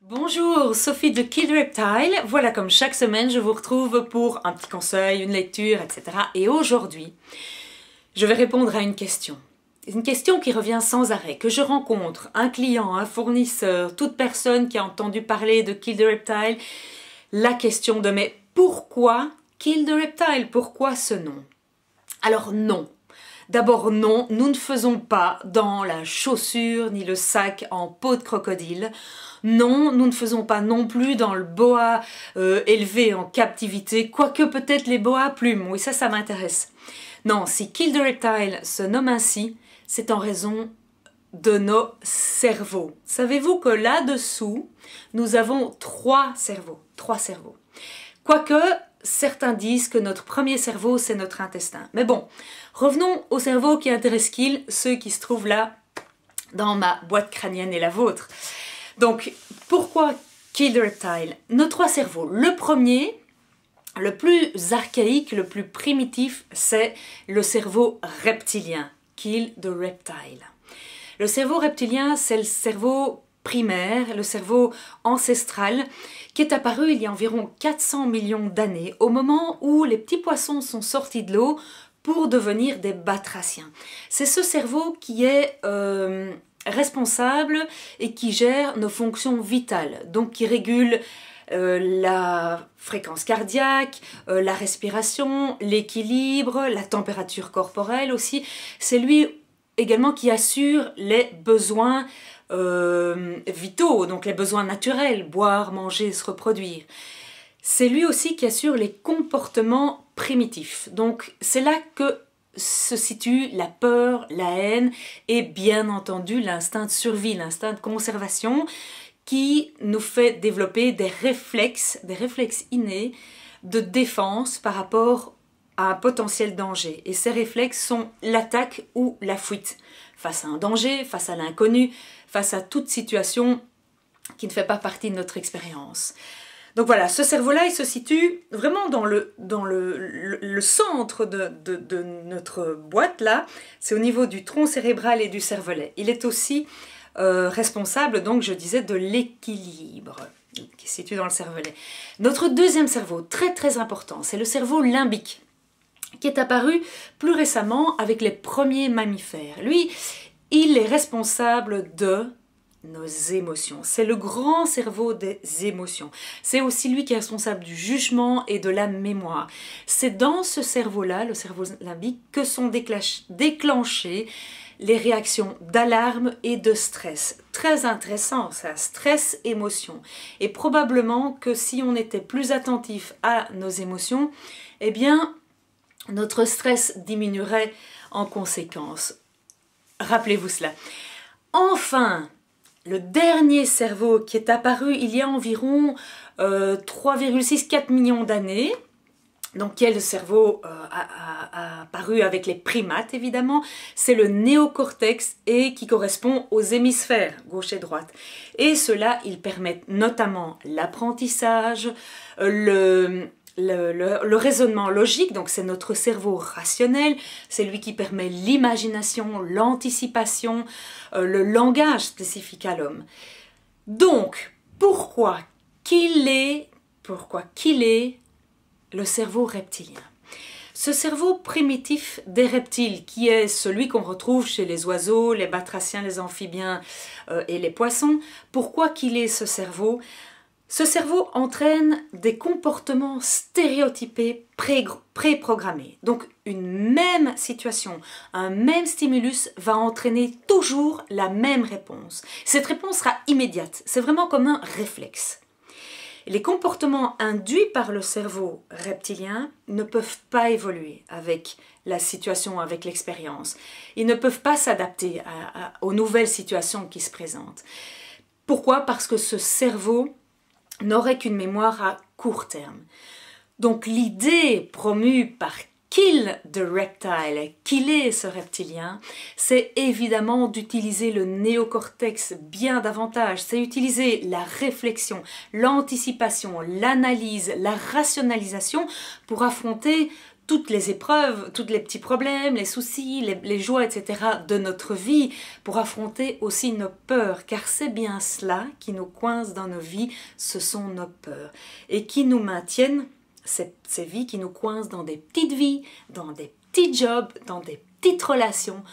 Bonjour, Sophie de Kill the Reptile. Voilà, comme chaque semaine, je vous retrouve pour un petit conseil, une lecture, etc. Et aujourd'hui, je vais répondre à une question. Une question qui revient sans arrêt, que je rencontre, un client, un fournisseur, toute personne qui a entendu parler de Kill the Reptile, la question de mais pourquoi Kill the Reptile? Pourquoi ce nom? Alors non. D'abord non, nous ne faisons pas dans la chaussure ni le sac en peau de crocodile. Non, nous ne faisons pas non plus dans le boa élevé en captivité, quoique peut-être les boas à plumes, oui ça m'intéresse. Non, si Kill the Reptile se nomme ainsi, c'est en raison de nos cerveaux. Savez-vous que là-dessous, nous avons trois cerveaux. Quoique, certains disent que notre premier cerveau, c'est notre intestin. Mais bon, revenons au cerveau qui intéresse Kill, ceux qui se trouvent là dans ma boîte crânienne et la vôtre. Donc, pourquoi Kill the Reptile? Nos trois cerveaux. Le premier, le plus archaïque, le plus primitif, c'est le cerveau reptilien. Kill the Reptile. Le cerveau reptilien, c'est le cerveau primaire, le cerveau ancestral, qui est apparu il y a environ 400 millions d'années, au moment où les petits poissons sont sortis de l'eau pour devenir des batraciens. C'est ce cerveau qui est responsable et qui gère nos fonctions vitales, donc qui régule la fréquence cardiaque, la respiration, l'équilibre, la température corporelle aussi. C'est lui également qui assure les besoins vitaux, donc les besoins naturels, boire, manger, se reproduire. C'est lui aussi qui assure les comportements primitifs. Donc c'est là que se situe la peur, la haine et bien entendu l'instinct de survie, l'instinct de conservation qui nous fait développer des réflexes innés de défense par rapport à un potentiel danger. Et ces réflexes sont l'attaque ou la fuite. Face à un danger, face à l'inconnu, face à toute situation qui ne fait pas partie de notre expérience. Donc voilà, ce cerveau-là, il se situe vraiment dans le centre de notre boîte, là. C'est au niveau du tronc cérébral et du cervelet. Il est aussi responsable, donc je disais, de l'équilibre qui se situe dans le cervelet. Notre deuxième cerveau, très très important, c'est le cerveau limbique, qui est apparu plus récemment avec les premiers mammifères. Lui, il est responsable de nos émotions. C'est le grand cerveau des émotions. C'est aussi lui qui est responsable du jugement et de la mémoire. C'est dans ce cerveau-là, le cerveau limbique, que sont déclenchées les réactions d'alarme et de stress. Très intéressant ça, stress, émotion. Et probablement que si on était plus attentif à nos émotions, eh bien, notre stress diminuerait en conséquence. Rappelez-vous cela. Enfin, le dernier cerveau qui est apparu il y a environ 3,6-4 millions d'années, donc qui est le cerveau apparu avec les primates évidemment, c'est le néocortex et qui correspond aux hémisphères gauche et droite. Et cela, ils permettent notamment l'apprentissage, le raisonnement logique, donc c'est notre cerveau rationnel, c'est lui qui permet l'imagination, l'anticipation, le langage spécifique à l'homme. Donc, pourquoi qu'il est le cerveau reptilien? Ce cerveau primitif des reptiles, qui est celui qu'on retrouve chez les oiseaux, les batraciens, les amphibiens et les poissons, pourquoi qu'il est ce cerveau? Ce cerveau entraîne des comportements stéréotypés préprogrammés. Donc une même situation, un même stimulus va entraîner toujours la même réponse. Cette réponse sera immédiate, c'est vraiment comme un réflexe. Les comportements induits par le cerveau reptilien ne peuvent pas évoluer avec la situation, avec l'expérience. Ils ne peuvent pas s'adapter aux nouvelles situations qui se présentent. Pourquoi? Parce que ce cerveau n'aurait qu'une mémoire à court terme. Donc l'idée promue par Kill the Reptile, killer ce reptilien, c'est évidemment d'utiliser le néocortex bien davantage, c'est utiliser la réflexion, l'anticipation, l'analyse, la rationalisation pour affronter toutes les épreuves, tous les petits problèmes, les soucis, les joies, etc. de notre vie pour affronter aussi nos peurs. Car c'est bien cela qui nous coince dans nos vies, ce sont nos peurs. Et qui nous maintiennent, ces vies qui nous coincent dans des petites vies, dans des petits jobs, dans des petites relations.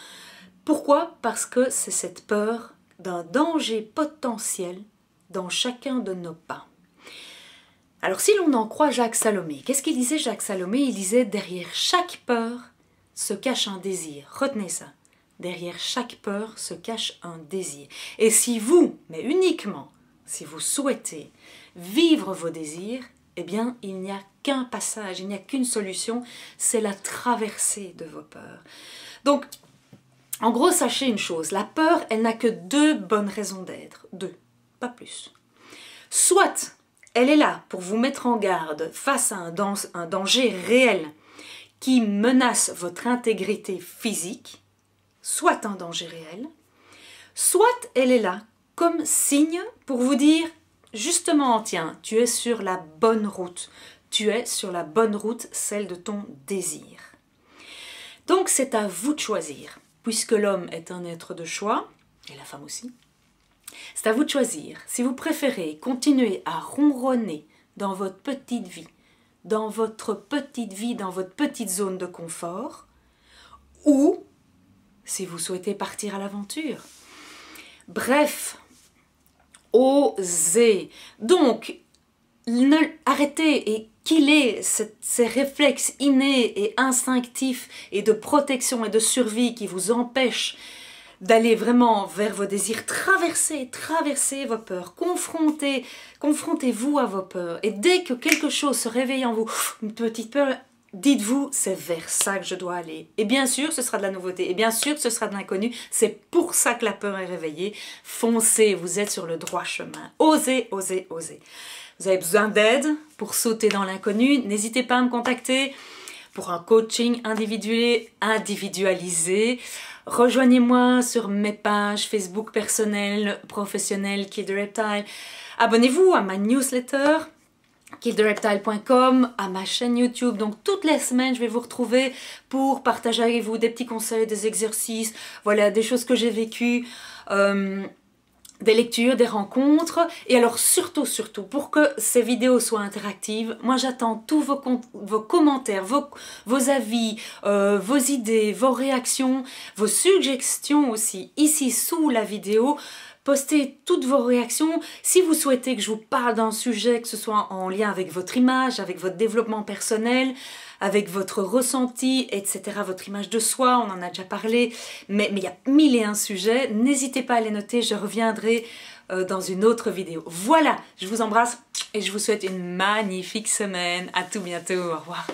Pourquoi? Parce que c'est cette peur d'un danger potentiel dans chacun de nos pas. Alors si l'on en croit Jacques Salomé, qu'est-ce qu'il disait Jacques Salomé? Il disait « Derrière chaque peur se cache un désir ». Retenez ça. Derrière chaque peur se cache un désir. Et si vous, mais uniquement si vous souhaitez vivre vos désirs, eh bien il n'y a qu'un passage, il n'y a qu'une solution, c'est la traversée de vos peurs. Donc, en gros, sachez une chose, la peur, elle n'a que deux bonnes raisons d'être. Deux, pas plus. Soit elle est là pour vous mettre en garde face à un danger réel qui menace votre intégrité physique, soit un danger réel, soit elle est là comme signe pour vous dire justement, tiens, tu es sur la bonne route, tu es sur la bonne route, celle de ton désir. Donc c'est à vous de choisir, puisque l'homme est un être de choix, et la femme aussi. C'est à vous de choisir si vous préférez continuer à ronronner dans votre petite vie, dans votre petite zone de confort, ou si vous souhaitez partir à l'aventure. Bref, osez. Donc, arrêtez et killez ces réflexes innés et instinctifs et de protection et de survie qui vous empêchent d'aller vraiment vers vos désirs. Traversez vos peurs, confrontez-vous à vos peurs. Et dès que quelque chose se réveille en vous, une petite peur, dites-vous, c'est vers ça que je dois aller. Et bien sûr, ce sera de la nouveauté. Et bien sûr, ce sera de l'inconnu. C'est pour ça que la peur est réveillée. Foncez, vous êtes sur le droit chemin. Osez, osez, osez. Vous avez besoin d'aide pour sauter dans l'inconnu. N'hésitez pas à me contacter pour un coaching individualisé. Rejoignez-moi sur mes pages Facebook personnelles, professionnelles, Kill the Reptile. Abonnez-vous à ma newsletter, killthereptile.com, à ma chaîne YouTube. Donc toutes les semaines, je vais vous retrouver pour partager avec vous des petits conseils, des exercices, voilà, des choses que j'ai vécues, des lectures, des rencontres. Et alors surtout, pour que ces vidéos soient interactives, moi j'attends tous vos commentaires, vos avis, vos idées, vos réactions, vos suggestions aussi, ici sous la vidéo. Postez toutes vos réactions. Si vous souhaitez que je vous parle d'un sujet, que ce soit en lien avec votre image, avec votre développement personnel, avec votre ressenti, etc., votre image de soi, on en a déjà parlé, mais il y a 1001 sujets, n'hésitez pas à les noter, je reviendrai dans une autre vidéo. Voilà, je vous embrasse et je vous souhaite une magnifique semaine. À tout bientôt, au revoir.